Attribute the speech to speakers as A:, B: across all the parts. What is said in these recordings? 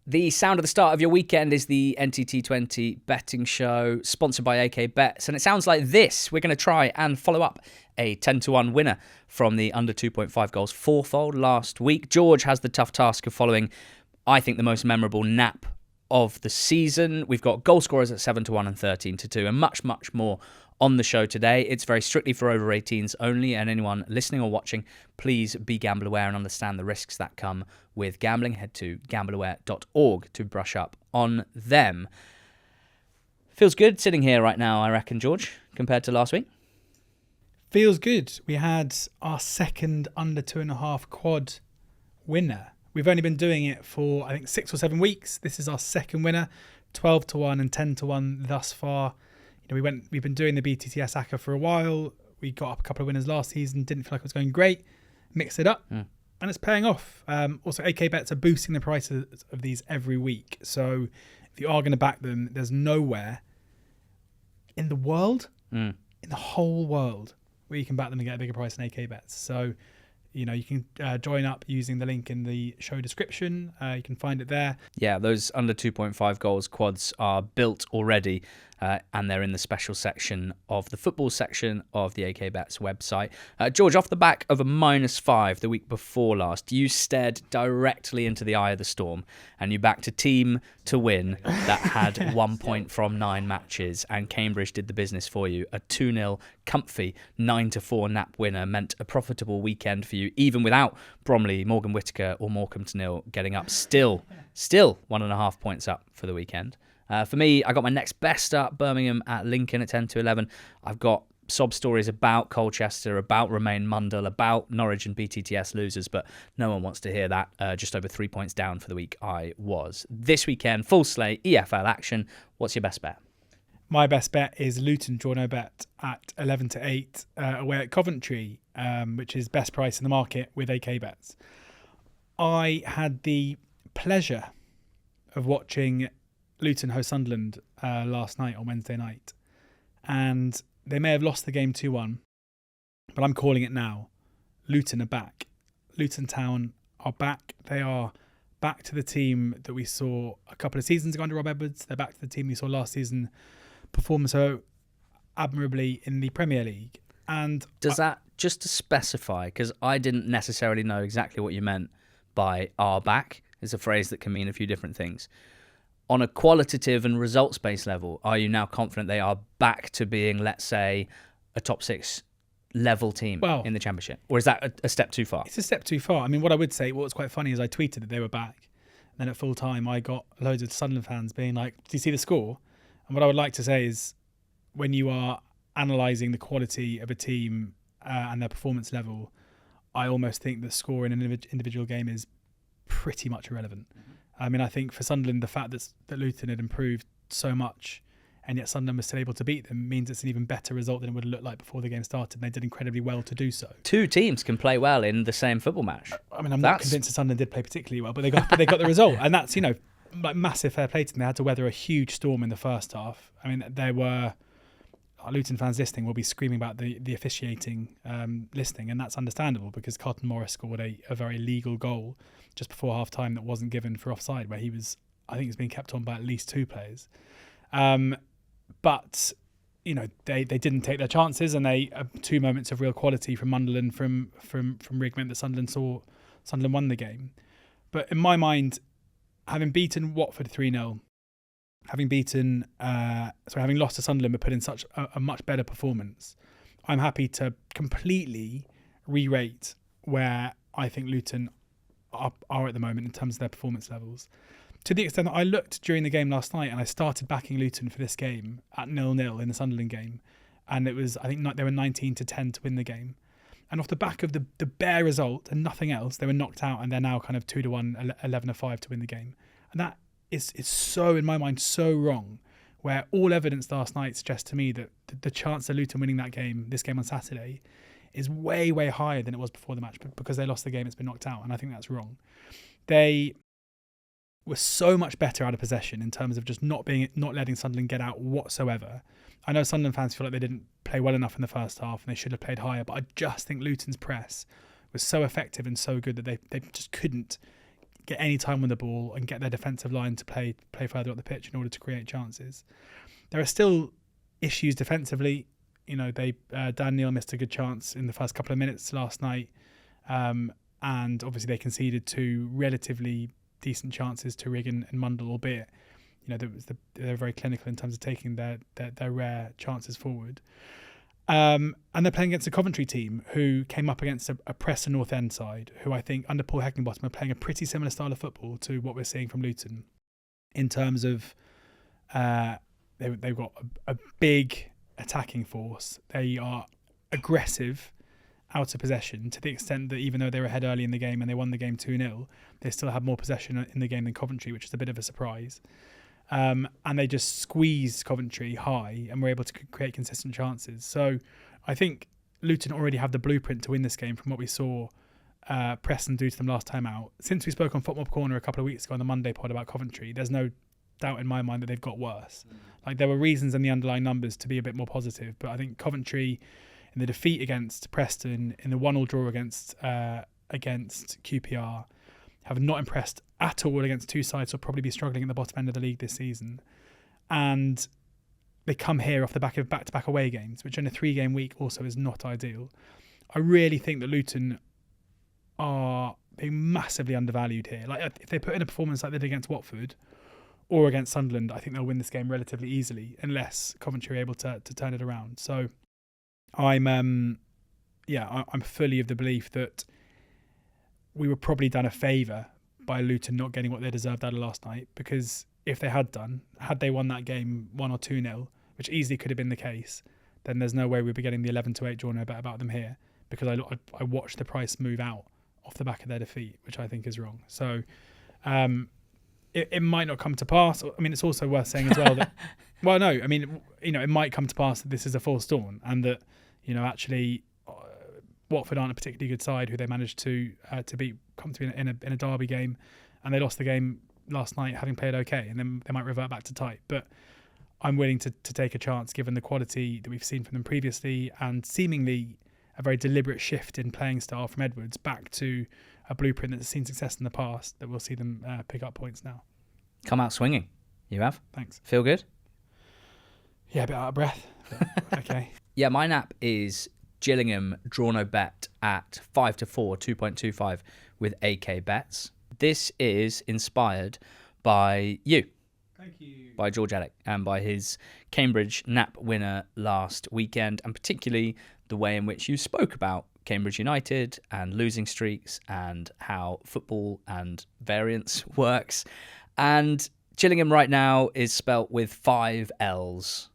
A: The sound of the start of your weekend is the NTT20 betting show sponsored by AK Bets. And it sounds like this. We're going to try and follow up a 10-1 winner from the under 2.5 goals fourfold last week. George has the tough task of following, I think, the most memorable nap of the season. We've got goal scorers at 7-1 and 13-2 and much, much more on the show today. It's very strictly for over 18s only, and anyone listening or watching, please be gamble aware and understand the risks that come with gambling. Head to gambleaware.org to brush up on them. Feels good sitting here right now, I reckon, George, compared to last week.
B: Feels good. We had our second under 2.5 quad winner. We've only been doing it for, I think, 6 or 7 weeks. This is our second winner, 12-1 and 10-1 thus far. You know, we've been doing the BTTS ACCA for a while. We got up a couple of winners last season, didn't feel like it was going great. Mixed it up, and it's paying off. Also, AK Bets are boosting the prices of these every week. So if you are going to back them, there's nowhere in the world, in the whole world, where you can back them and get a bigger price than AK Bets. So, you know, you can join up using the link in the show description. You can find it there.
A: Yeah, those under 2.5 goals quads are built already, and they're in the special section of the football section of the AK Bets website. George, off the back of a -5 the week before last, you stared directly into the eye of the storm and you backed a team to win that had 1 point from 9 matches, and Cambridge did the business for you. A 2-0 comfy 9-4 nap winner meant a profitable weekend for you, even without Bromley, Morgan Whittaker or Morecambe to nil getting up. Still 1.5 points up for the weekend. For me, I got my next best up, Birmingham at Lincoln at 10-11. I've got sob stories about Colchester, about Remain Mundell, about Norwich and BTTS losers, but no one wants to hear that. Just over 3 points down for the week I was. This weekend, full slate, EFL action. What's your best bet?
B: My best bet is Luton draw no bet at 11-8 away at Coventry, which is best price in the market with AK Bets. I had the pleasure of watching Luton host Sunderland last night on Wednesday night, and they may have lost the game 2-1, but I'm calling it now. Luton are back. Luton Town are back. They are back to the team that we saw a couple of seasons ago under Rob Edwards. They're back to the team we saw last season perform so admirably in the Premier League. And
A: does that, just to specify, because I didn't necessarily know exactly what you meant by "are back," is a phrase that can mean a few different things. On a qualitative and results-based level, are you now confident they are back to being, let's say, a top 6 level team in the Championship? Or is that a step too far?
B: It's a step too far. I mean, what I would say, what's quite funny is I tweeted that they were back. And then at full time, I got loads of Sunderland fans being like, do you see the score? And what I would like to say is, when you are analysing the quality of a team and their performance level, I almost think the score in an individual game is pretty much irrelevant. I mean, I think for Sunderland, the fact that Luton had improved so much and yet Sunderland was still able to beat them means it's an even better result than it would have looked like before the game started. And they did incredibly well to do so. 2
A: teams can play well in the same football match.
B: I mean, I'm not convinced that Sunderland did play particularly well, but they got the result. And that's, you know, like massive fair play to them. They had to weather a huge storm in the first half. I mean, there were... Our Luton fans listening will be screaming about the officiating listening, and that's understandable because Carlton Morris scored a very legal goal just before half-time that wasn't given for offside, where he was, I think, he's been kept on by at least 2 players. But, you know, they didn't take their chances, and 2 moments of real quality from Mundell and from Rigg meant that Sunderland won the game. But in my mind, having beaten Watford 3-0, having lost to Sunderland but put in such a much better performance, I'm happy to completely re-rate where I think Luton are at the moment in terms of their performance levels. To the extent that I looked during the game last night and I started backing Luton for this game at 0-0 in the Sunderland game, and it was, I think, they were 19-10 to win the game. And off the back of the bare result and nothing else, they were knocked out, and they're now kind of 2-1, 11-5 to win the game. And that is so, in my mind, so wrong, where all evidence last night suggests to me that the chance of Luton winning this game on Saturday, is way, way higher than it was before the match. But because they lost the game, it's been knocked out, and I think that's wrong. They were so much better out of possession in terms of just not letting Sunderland get out whatsoever. I know Sunderland fans feel like they didn't play well enough in the first half and they should have played higher, but I just think Luton's press was so effective and so good that they just couldn't get any time on the ball and get their defensive line to play further up the pitch in order to create chances. There are still issues defensively. Dan Neil missed a good chance in the first couple of minutes last night, and obviously they conceded 2 relatively decent chances to Riggan and Mundle, albeit they're very clinical in terms of taking their rare chances forward. And they're playing against a Coventry team who came up against a Preston North End side, who I think under Paul Heckingbottom are playing a pretty similar style of football to what we're seeing from Luton, in terms of they've got a big attacking force. They are aggressive out of possession, to the extent that even though they were ahead early in the game and they won the game 2-0, they still had more possession in the game than Coventry, which is a bit of a surprise. And they just squeezed Coventry high and were able to create consistent chances. So I think Luton already have the blueprint to win this game from what we saw Preston do to them last time out. Since we spoke on Football Corner a couple of weeks ago on the Monday pod about Coventry, there's no doubt in my mind that they've got worse. Like, there were reasons in the underlying numbers to be a bit more positive, but I think Coventry, in the defeat against Preston, in the 1-1 draw against QPR, have not impressed at all against 2 sides who'll probably be struggling at the bottom end of the league this season. And they come here off the back of back-to-back away games, which in a 3-game week also is not ideal. I really think that Luton are being massively undervalued here. Like, if they put in a performance like they did against Watford or against Sunderland, I think they'll win this game relatively easily, unless Coventry are able to turn it around. So I'm fully of the belief that we were probably done a favour by Luton not getting what they deserved out of last night, because if they had they won that game 1 or 2-0, which easily could have been the case, then there's no way we'd be getting the 11-8 draw. No bet about them here, because I watched the price move out off the back of their defeat, which I think is wrong. So it might not come to pass. I mean, it's also worth saying as well that, well, no, I mean, it might come to pass that this is a false dawn, and that, actually Watford aren't a particularly good side who they managed to beat Coventry in a derby game, and they lost the game last night having played okay, and then they might revert back to tight. But I'm willing to take a chance, given the quality that we've seen from them previously, and seemingly a very deliberate shift in playing style from Edwards back to a blueprint that's seen success in the past, that we'll see them pick up points now.
A: Come out swinging. You have?
B: Thanks.
A: Feel good?
B: Yeah, a bit out of breath. Okay.
A: Yeah, my nap is Gillingham draw no bet at 5-4, 2.25 with AK bets. This is inspired by you.
B: Thank you.
A: By George Elek, and by his Cambridge nap winner last weekend, and particularly the way in which you spoke about Cambridge United and losing streaks and how football and variance works. And Gillingham right now is spelt with 5 L's.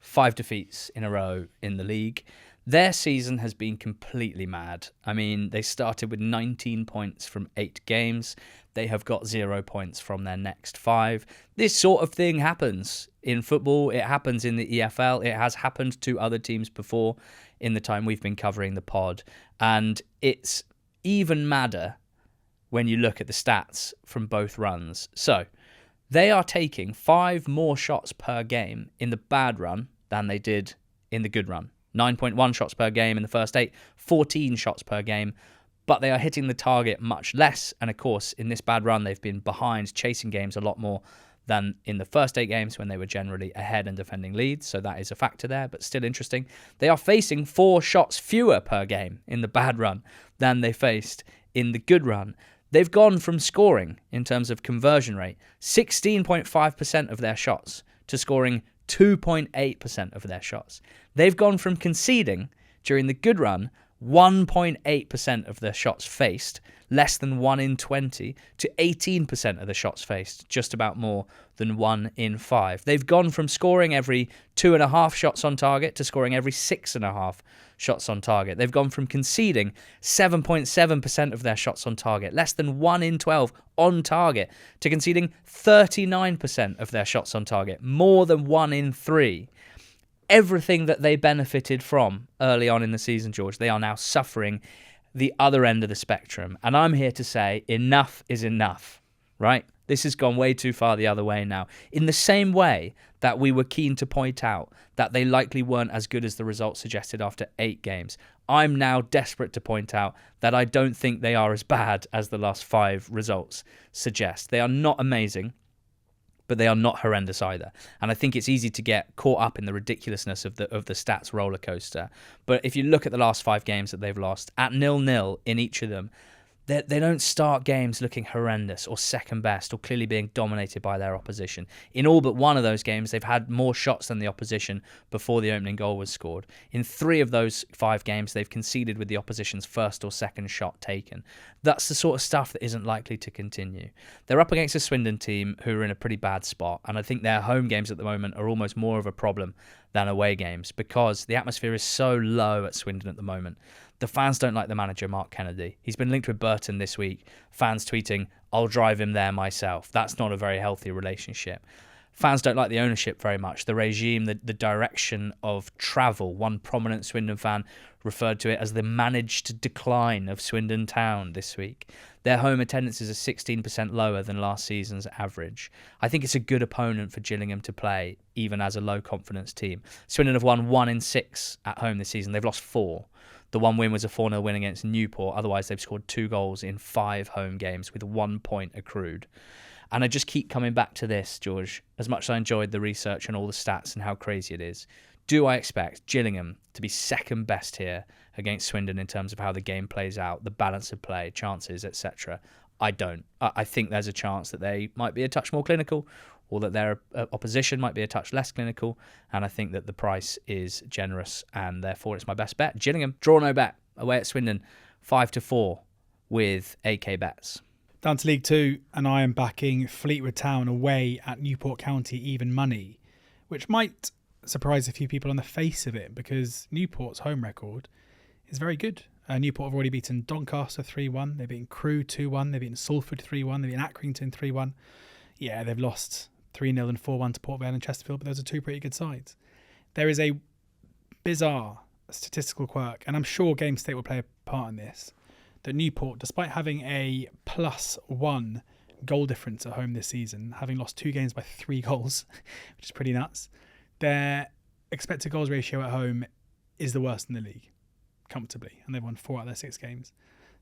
A: 5 defeats in a row in the league. Their season has been completely mad. I mean, they started with 19 points from 8 games. They have got 0 points from their next 5. This sort of thing happens in football. It happens in the EFL. It has happened to other teams before in the time we've been covering the pod. And it's even madder when you look at the stats from both runs. So they are taking 5 more shots per game in the bad run than they did in the good run. 9.1 shots per game in the first 8, 14 shots per game, but they are hitting the target much less. And of course, in this bad run, they've been behind, chasing games a lot more than in the first 8 games when they were generally ahead and defending leads. So that is a factor there, but still interesting. They are facing 4 shots fewer per game in the bad run than they faced in the good run. They've gone from scoring, in terms of conversion rate, 16.5% of their shots to scoring 2.8% of their shots. They've gone from conceding, during the good run, 1.8% of their shots faced, less than 1 in 20, to 18% of the shots faced, just about more than 1 in 5. They've gone from scoring every 2.5 shots on target to scoring every 6.5 shots on target. They've gone from conceding 7.7% of their shots on target, less than 1 in 12 on target, to conceding 39% of their shots on target, more than 1 in 3. Everything that they benefited from early on in the season, George, they are now suffering the other end of the spectrum. And I'm here to say enough is enough, right? This has gone way too far the other way now. In the same way that we were keen to point out that they likely weren't as good as the results suggested after 8 games, I'm now desperate to point out that I don't think they are as bad as the last 5 results suggest. They are not amazing, but they are not horrendous either. And I think it's easy to get caught up in the ridiculousness of the stats roller coaster. But if you look at the last 5 games that they've lost, at 0-0 in each of them, they don't start games looking horrendous or second best or clearly being dominated by their opposition. In all but one of those games, they've had more shots than the opposition before the opening goal was scored. In 3 of those 5 games, they've conceded with the opposition's first or second shot taken. That's the sort of stuff that isn't likely to continue. They're up against a Swindon team who are in a pretty bad spot, and I think their home games at the moment are almost more of a problem than away games because the atmosphere is so low at Swindon at the moment. The fans don't like the manager, Mark Kennedy. He's been linked with Burton this week. Fans tweeting, "I'll drive him there myself." That's not a very healthy relationship. Fans don't like the ownership very much. The regime, the direction of travel. One prominent Swindon fan referred to it as the managed decline of Swindon Town this week. Their home attendances are 16% lower than last season's average. I think it's a good opponent for Gillingham to play, even as a low-confidence team. Swindon have won 1 in 6 at home this season. They've lost 4. The one win was a 4-0 win against Newport. Otherwise, they've scored 2 goals in 5 home games with 1 point accrued. And I just keep coming back to this, George. As much as I enjoyed the research and all the stats and how crazy it is, do I expect Gillingham to be second best here against Swindon in terms of how the game plays out, the balance of play, chances, etc.? I don't. I think there's a chance that they might be a touch more clinical, or that their opposition might be a touch less clinical, and I think that the price is generous, and therefore it's my best bet. Gillingham, draw no bet, away at Swindon, 5-4 with AK bets.
B: Down to League 2, and I am backing Fleetwood Town away at Newport County even money, which might surprise a few people on the face of it because Newport's home record is very good. Newport have already beaten Doncaster 3-1, they've beaten Crewe 2-1, they've beaten Salford 3-1, they've beaten Accrington 3-1. Yeah, they've lost 3-0 and 4-1 to Port Vale and Chesterfield, but those are 2 pretty good sides. There is a bizarre statistical quirk, and I'm sure Game State will play a part in this, that Newport, despite having a +1 goal difference at home this season, having lost 2 games by 3 goals, which is pretty nuts, their expected goals ratio at home is the worst in the league, comfortably, and they've won 4 out of their 6 games.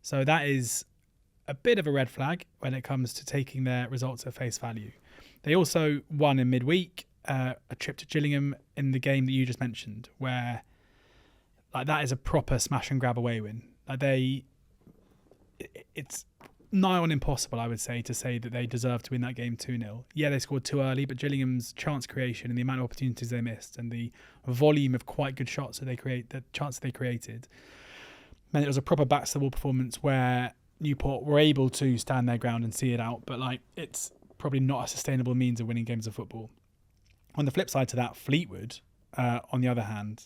B: So that is a bit of a red flag when it comes to taking their results at face value. They also won in midweek a trip to Gillingham in the game that you just mentioned, where that is a proper smash and grab away win. It's nigh on impossible, I would say, to say that they deserve to win that game 2-0. Yeah, they scored too early, but Gillingham's chance creation and the amount of opportunities they missed and the volume of quite good shots that the chances they created, meant it was a proper backs to the wall performance where Newport were able to stand their ground and see it out, but it's probably not a sustainable means of winning games of football. On the flip side to that, Fleetwood, on the other hand,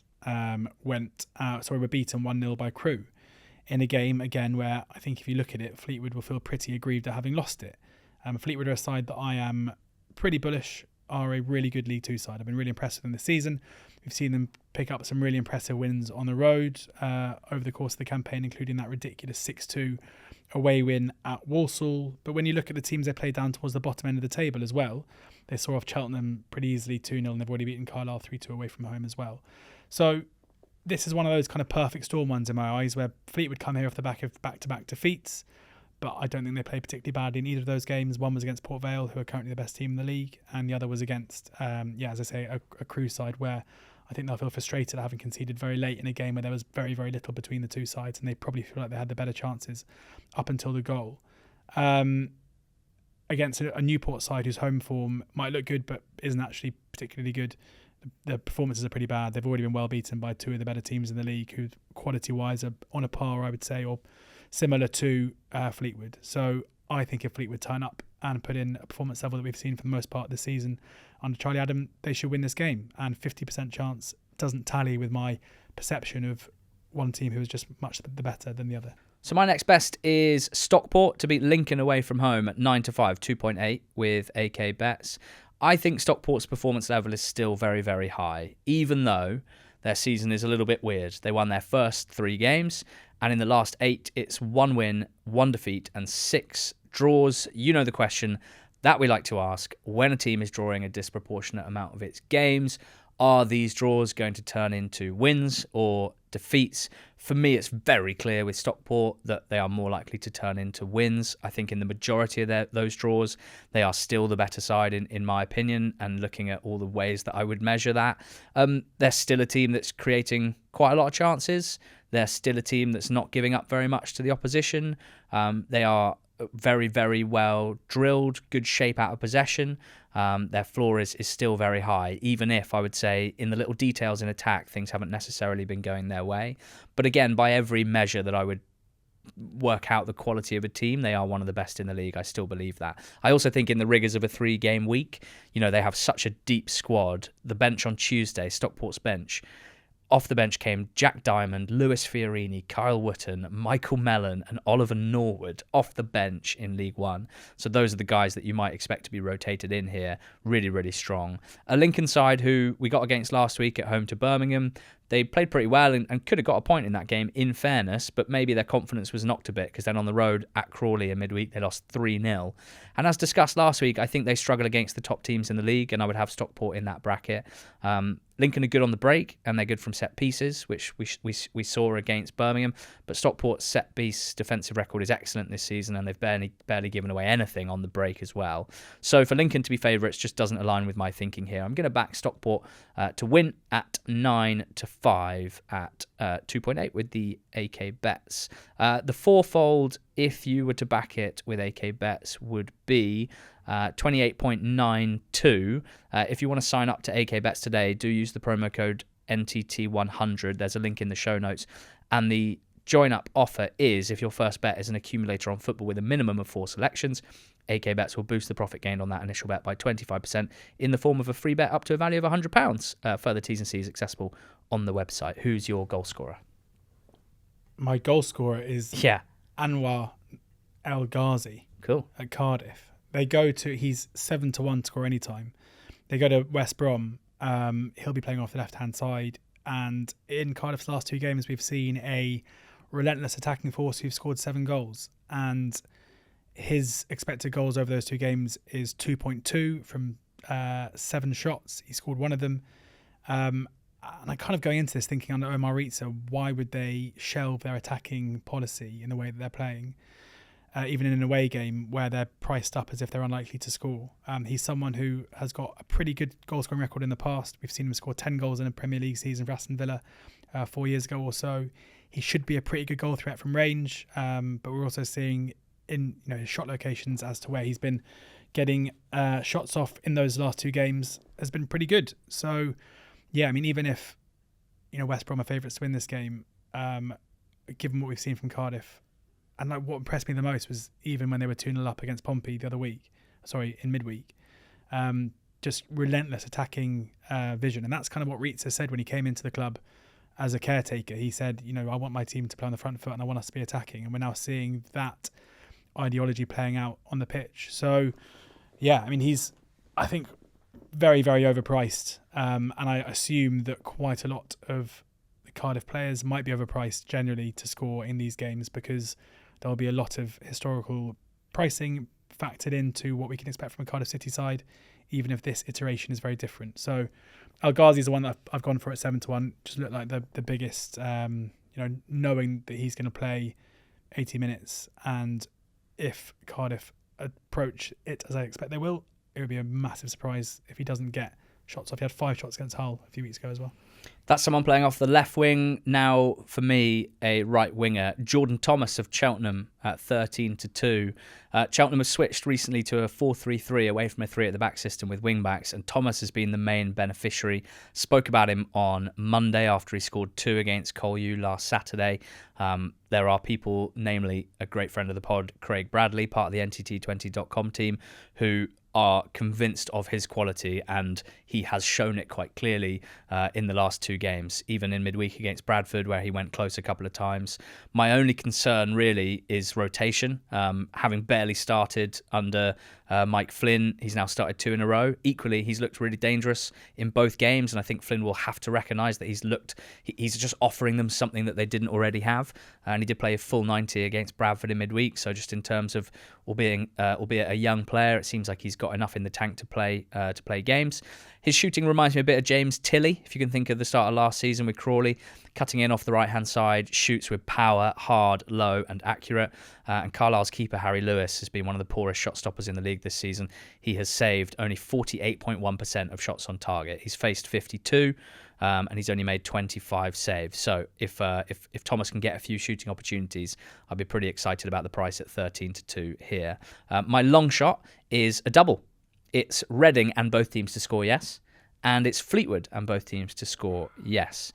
B: were beaten 1-0 by Crewe in a game, again, where I think if you look at it, Fleetwood will feel pretty aggrieved at having lost it. Fleetwood are a side that I am pretty bullish, are a really good League 2 side. I've been really impressed with them this season. We've seen them pick up some really impressive wins on the road over the course of the campaign, including that ridiculous 6-2 away win at Walsall. But when you look at the teams they played down towards the bottom end of the table as well, they saw off Cheltenham pretty easily 2-0, and they've already beaten Carlisle 3-2 away from home as well. So this is one of those kind of perfect storm ones in my eyes where Fleetwood come here off the back of back-to-back defeats, but I don't think they played particularly badly in either of those games. One was against Port Vale, who are currently the best team in the league, and the other was against, as I say, a Crewe side where I think they'll feel frustrated at having conceded very late in a game where there was very, very little between the 2 sides, and they probably feel like they had the better chances up until the goal. Against a Newport side whose home form might look good but isn't actually particularly good, the performances are pretty bad. They've already been well beaten by 2 of the better teams in the league who quality-wise are on a par, I would say, or similar to Fleetwood. So I think if Fleetwood turn up and put in a performance level that we've seen for the most part of the season under Charlie Adam, they should win this game. And 50% chance doesn't tally with my perception of one team who is just much the better than the other.
A: So my next best is Stockport to beat Lincoln away from home at 9-5, 2.8 with AK bets. I think Stockport's performance level is still very, very high, even though their season is a little bit weird. They won their first 3 games, and in the last 8, it's 1 win, 1 defeat, and 6 draws. You know the question that we like to ask when a team is drawing a disproportionate amount of its games. Are these draws going to turn into wins or defeats? For me, it's very clear with Stockport that they are more likely to turn into wins. I think in the majority of those draws, they are still the better side, in my opinion, and looking at all the ways that I would measure that. They're still a team that's creating quite a lot of chances. They're still a team that's not giving up very much to the opposition. They are very, very well drilled, good shape out of possession. Their floor is still very high, even if I would say in the little details in attack, things haven't necessarily been going their way. But again, by every measure that I would work out the quality of a team, they are one of the best in the league. I still believe that. I also think in the rigours of a 3-game week, they have such a deep squad. The bench on Tuesday, Stockport's bench, off the bench came Jack Diamond, Lewis Fiorini, Kyle Wootton, Michael Mellon and Oliver Norwood off the bench in League One. So those are the guys that you might expect to be rotated in here. Really, really strong. A Lincoln side who we got against last week at home to Birmingham. They played pretty well and could have got a point in that game, in fairness, but maybe their confidence was knocked a bit because then on the road at Crawley in midweek, they lost 3-0. And as discussed last week, I think they struggle against the top teams in the league, and I would have Stockport in that bracket. Lincoln are good on the break, and they're good from set pieces, which we saw against Birmingham. But Stockport's set piece defensive record is excellent this season, and they've barely given away anything on the break as well. So for Lincoln to be favourites just doesn't align with my thinking here. I'm going to back Stockport to win at 9-5 at 2.8 with the AK bets. The fourfold, if you were to back it with AK bets, would be 28.92. If you want to sign up to AK bets today, do use the promo code NTT100. There's a link in the show notes. And the join up offer is if your first bet is an accumulator on football with a minimum of 4 selections, AK bets will boost the profit gained on that initial bet by 25% in the form of a free bet up to a value of £100. Further T's and C's accessible on the website. Who's your goal scorer?
B: My goal scorer is Anwar El Ghazi.
A: Cool.
B: At Cardiff. He's 7-1 to score anytime. They go to West Brom. He'll be playing off the left-hand side. And in Cardiff's last 2 games, we've seen a relentless attacking force who've scored 7 goals. And his expected goals over those 2 games is 2.2 from 7 shots. He scored 1 of them. And I'm kind of going into this thinking under Omar Ritza, why would they shelve their attacking policy in the way that they're playing? Even in an away game where they're priced up as if they're unlikely to score. He's someone who has got a pretty good goal-scoring record in the past. We've seen him score 10 goals in a Premier League season for Aston Villa 4 years ago or so. He should be a pretty good goal threat from range, but we're also seeing in his shot locations as to where he's been getting shots off in those last 2 games has been pretty good. So, yeah, I mean, even if West Brom are favourites to win this game, given what we've seen from Cardiff, and what impressed me the most was even when they were 2-0 up against Pompey in midweek, just relentless attacking vision. And that's kind of what Ritza said when he came into the club as a caretaker. He said, I want my team to play on the front foot and I want us to be attacking. And we're now seeing that ideology playing out on the pitch. So, yeah, I mean, he's, I think, very, very overpriced. And I assume that quite a lot of the Cardiff players might be overpriced generally to score in these games because there will be a lot of historical pricing factored into what we can expect from a Cardiff City side, even if this iteration is very different. So El Ghazi is the one that I've gone for at 7-1. Just looked like the biggest, knowing that he's going to play 80 minutes. And if Cardiff approach it as I expect they will, it would be a massive surprise if he doesn't get shots off. He had 5 shots against Hull a few weeks ago as well.
A: That's someone playing off the left wing. Now, for me, a right winger. Jordan Thomas of Cheltenham at 13-2. Cheltenham has switched recently to a 4-3-3 away from a 3 at the back system with wing backs, and Thomas has been the main beneficiary. Spoke about him on Monday after he scored 2 against Colu last Saturday. There are people, namely a great friend of the pod, Craig Bradley, part of the NTT20.com team, who are convinced of his quality, and he has shown it quite clearly in the last 2 games, even in midweek against Bradford where he went close a couple of times. My only concern really is rotation. Having barely started under Mike Flynn, he's now started 2 in a row. Equally, he's looked really dangerous in both games, and I think Flynn will have to recognise that he's just offering them something that they didn't already have. And he did play a full 90 against Bradford in midweek, so just in terms of albeit a young player, it seems like he's got enough in the tank to play games. His shooting reminds me a bit of James Tilley, if you can think of the start of last season with Crawley, cutting in off the right-hand side, shoots with power, hard, low and accurate. And Carlisle's keeper, Harry Lewis, has been one of the poorest shot stoppers in the league this season. He has saved only 48.1% of shots on target. He's faced 52, and he's only made 25 saves. So if Thomas can get a few shooting opportunities, I'd be pretty excited about the price at 13-2 here. My long shot is a double. It's Reading and both teams to score yes, and it's Fleetwood and both teams to score yes.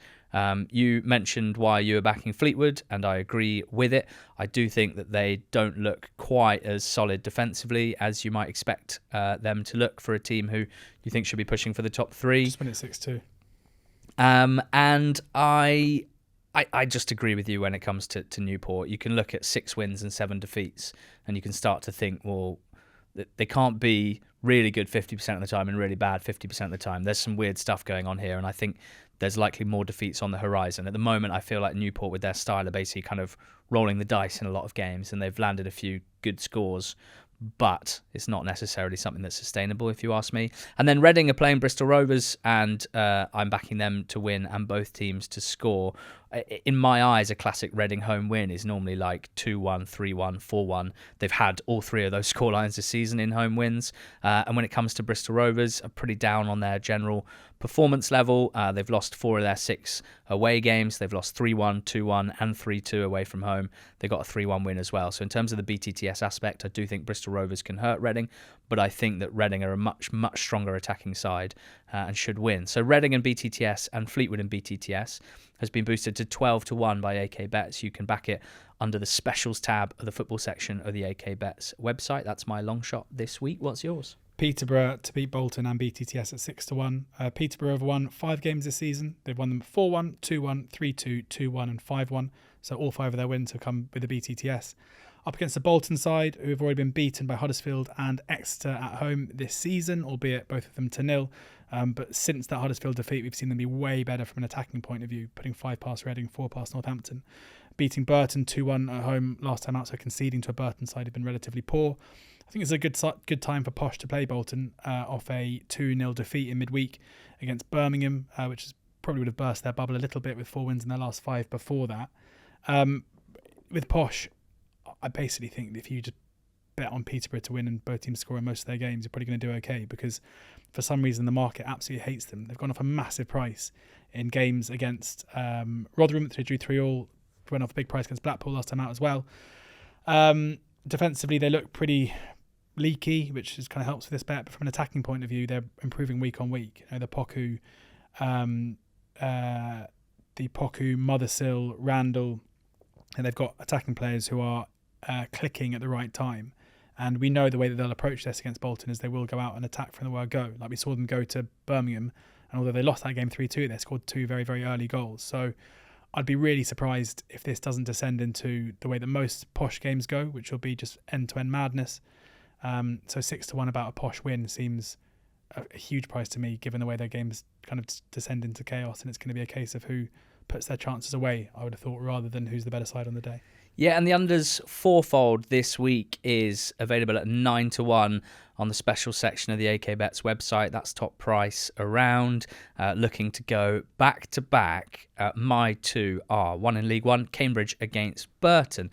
A: You mentioned why you were backing Fleetwood, and I agree with it. I do think that they don't look quite as solid defensively as you might expect them to look for a team who you think should be pushing for the top 3.
B: Just when it's 6-2.
A: And I just agree with you when it comes to Newport. You can look at 6 wins and 7 defeats, and you can start to think, well, they can't be really good 50% of the time and really bad 50% of the time. There's some weird stuff going on here, and I think there's likely more defeats on the horizon. At the moment, I feel like Newport, with their style, are basically kind of rolling the dice in a lot of games, and they've landed a few good scores, but it's not necessarily something that's sustainable, if you ask me. And then Reading are playing Bristol Rovers, and I'm backing them to win and both teams to score. In my eyes, a classic Reading home win is normally like 2-1, 3-1, 4-1. They've had all 3 of those scorelines this season in home wins. And when it comes to Bristol Rovers, are pretty down on their general performance level. They've lost 4 of their 6 away games. They've lost 3-1, 2-1 and 3-2 away from home. They got a 3-1 win as well. So in terms of the BTTS aspect, I do think Bristol Rovers can hurt Reading, but I think that Reading are a much, much stronger attacking side and should win. So Reading and BTTS and Fleetwood and BTTS has been boosted to 12-1 by AK Bets. You can back it under the specials tab of the football section of the AK Bets website. That's my long shot this week. What's yours?
B: Peterborough to beat Bolton and BTTS at 6-1. Peterborough have won 5 games this season. They've won them 4-1, 2-1, 3-2, 2-1 and 5-1. So all 5 of their wins have come with the BTTS. Up against the Bolton side, who have already been beaten by Huddersfield and Exeter at home this season, albeit both of them to 0. But since that Huddersfield defeat, we've seen them be way better from an attacking point of view, putting 5 past Reading, 4 past Northampton. Beating Burton 2-1 at home last time out, so conceding to a Burton side who've been relatively poor. I think it's a good time for Posh to play Bolton off a 2-0 defeat in midweek against Birmingham, which probably would have burst their bubble a little bit with 4 wins in their last 5 before that. With Posh, I basically think that if you just bet on Peterborough to win and both teams score in most of their games, you're probably going to do okay, because for some reason the market absolutely hates them. They've gone off a massive price in games against Rotherham, they drew 3-3, went off a big price against Blackpool last time out as well. Defensively, they look pretty leaky, which is kind of helps with this bet, but from an attacking point of view, they're improving week on week. The Poku, Mothersill, Randall, and they've got attacking players who are clicking at the right time. And we know the way that they'll approach this against Bolton is they will go out and attack from the word go. Like we saw them go to Birmingham, and although they lost that game 3-2, they scored 2 very, very early goals. So I'd be really surprised if this doesn't descend into the way that most Posh games go, which will be just end-to-end madness. So 6-1 about a Posh win seems a huge price to me, given the way their games kind of descend into chaos, and it's going to be a case of who puts their chances away, I would have thought, rather than who's the better side on the day.
A: Yeah, and the unders fourfold this week is available at 9-1 on the special section of the AK Bets website. That's top price around. Looking to go back to back. My 2 are one in League One, Cambridge against Burton.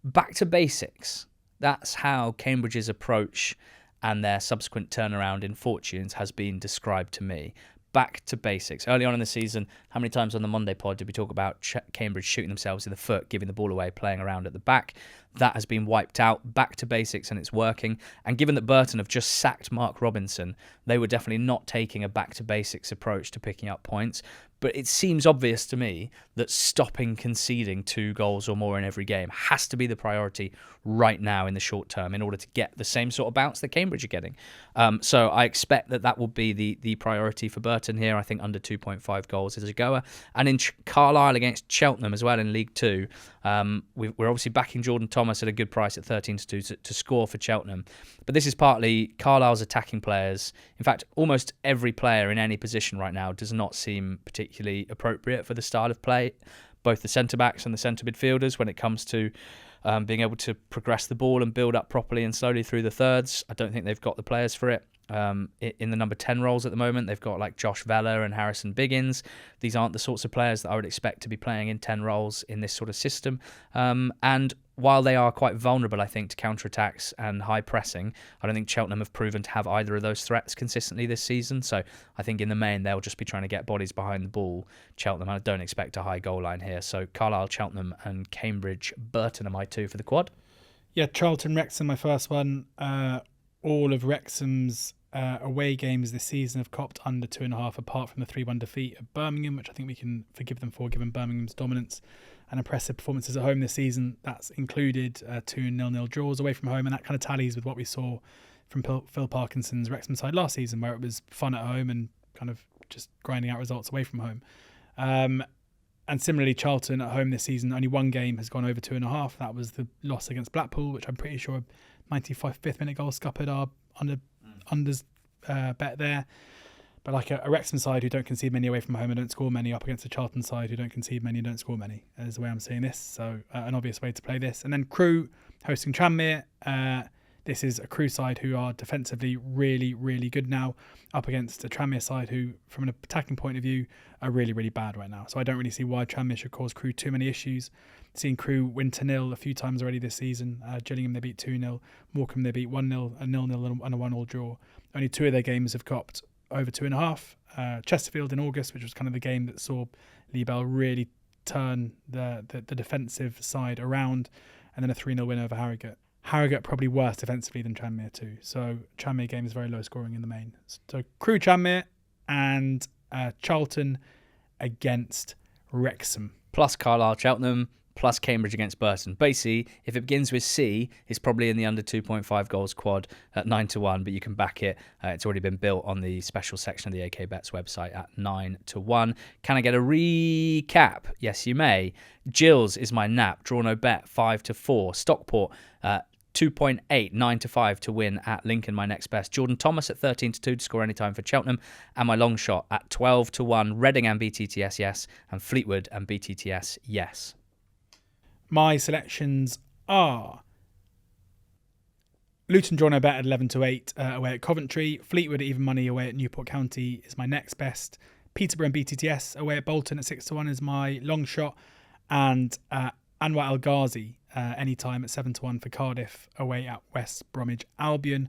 A: Back to basics. That's how Cambridge's approach and their subsequent turnaround in fortunes has been described to me. Back to basics. Early on in the season, how many times on the Monday pod did we talk about Cambridge shooting themselves in the foot, giving the ball away, playing around at the back? That has been wiped out. Back to basics, and it's working. And given that Burton have just sacked Mark Robinson, they were definitely not taking a back to basics approach to picking up points. But it seems obvious to me that stopping conceding 2 goals or more in every game has to be the priority right now in the short term in order to get the same sort of bounce that Cambridge are getting. So I expect that will be the priority for Burton here. I think under 2.5 goals is a goer. And in Carlisle against Cheltenham as well in League 2, we're obviously backing Jordan Thomas Thomas at a good price at 13-2 to score for Cheltenham. But this is partly Carlisle's attacking players. In fact, almost every player in any position right now does not seem particularly appropriate for the style of play. Both the centre-backs and the centre midfielders, when it comes to being able to progress the ball and build up properly and slowly through the thirds. I don't think they've got the players for it. In the number 10 roles at the moment, they've got like Josh Vella and Harrison Biggins. These aren't the sorts of players that I would expect to be playing in 10 roles in this sort of system. And while they are quite vulnerable, I think, to counterattacks and high pressing, I don't think Cheltenham have proven to have either of those threats consistently this season. So I think in the main, they'll just be trying to get bodies behind the ball. Cheltenham, I don't expect a high goal line here. So Carlisle, Cheltenham and Cambridge, Burton are my two for the quad.
B: Yeah, Charlton, Wrexham, my first one. All of Wrexham's away games this season have copped under 2.5, apart from the 3-1 defeat at Birmingham, which I think we can forgive them for, given Birmingham's dominance and impressive performances at home this season. That's included 2 0-0 draws away from home, and that kind of tallies with what we saw from Phil Parkinson's Wrexham side last season, where it was fun at home and kind of just grinding out results away from home. And similarly, Charlton at home this season, only one game has gone over 2.5. That was the loss against Blackpool, which I'm pretty sure 95th minute goal scuppered our unders bet there. But like a Wrexham side who don't concede many away from home and don't score many, up against a Charlton side who don't concede many and don't score many, is the way I'm seeing this. So an obvious way to play this. And then Crewe hosting Tranmere. This is a Crewe side who are defensively really, really good now, up against a Tranmere side who, from an attacking point of view, are really, really bad right now. So I don't really see why Tranmere should cause Crewe too many issues. Seen Crewe win 2-0 a few times already this season. Gillingham they beat 2-0. Morecambe they beat 1-0, a 0-0 and a 1-1 draw. Only 2 of their games have copped over 2.5. Chesterfield in August, which was kind of the game that saw Lee Bell really turn the defensive side around, and then a 3-0 win over Harrogate. Harrogate probably worse defensively than Tranmere too. So Tranmere game is very low scoring in the main. So Crewe, Tranmere, and Charlton against Wrexham.
A: Plus Carlisle, Cheltenham, plus Cambridge against Burton. Basically, if it begins with C, it's probably in the under 2.5 goals quad at 9-1, but you can back it. It's already been built on the special section of the AK Bets website at 9-1. Can I get a recap? Yes, you may. Gills is my nap. Draw no bet, 5-4. Stockport, 2.8, 9-5 to win at Lincoln, my next best. Jordan Thomas at 13-2 to score anytime for Cheltenham. And my long shot at 12-1. Reading and BTTS, yes. And Fleetwood and BTTS, yes.
B: My selections are Luton draw no bet at 11-8 away at Coventry. Fleetwood at even money away at Newport County is my next best. Peterborough and BTTS away at Bolton at 6-1 is my long shot. And Anwar El Ghazi anytime at 7-1 for Cardiff away at West Bromwich Albion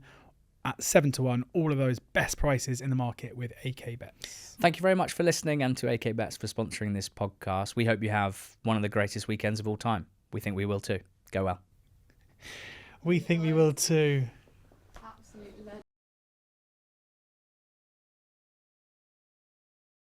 B: at 7-1. All of those best prices in the market with AK Bets.
A: Thank you very much for listening, and to AK Bets for sponsoring this podcast. We hope you have one of the greatest weekends of all time. We think we will too. Go well.
B: We think we will too.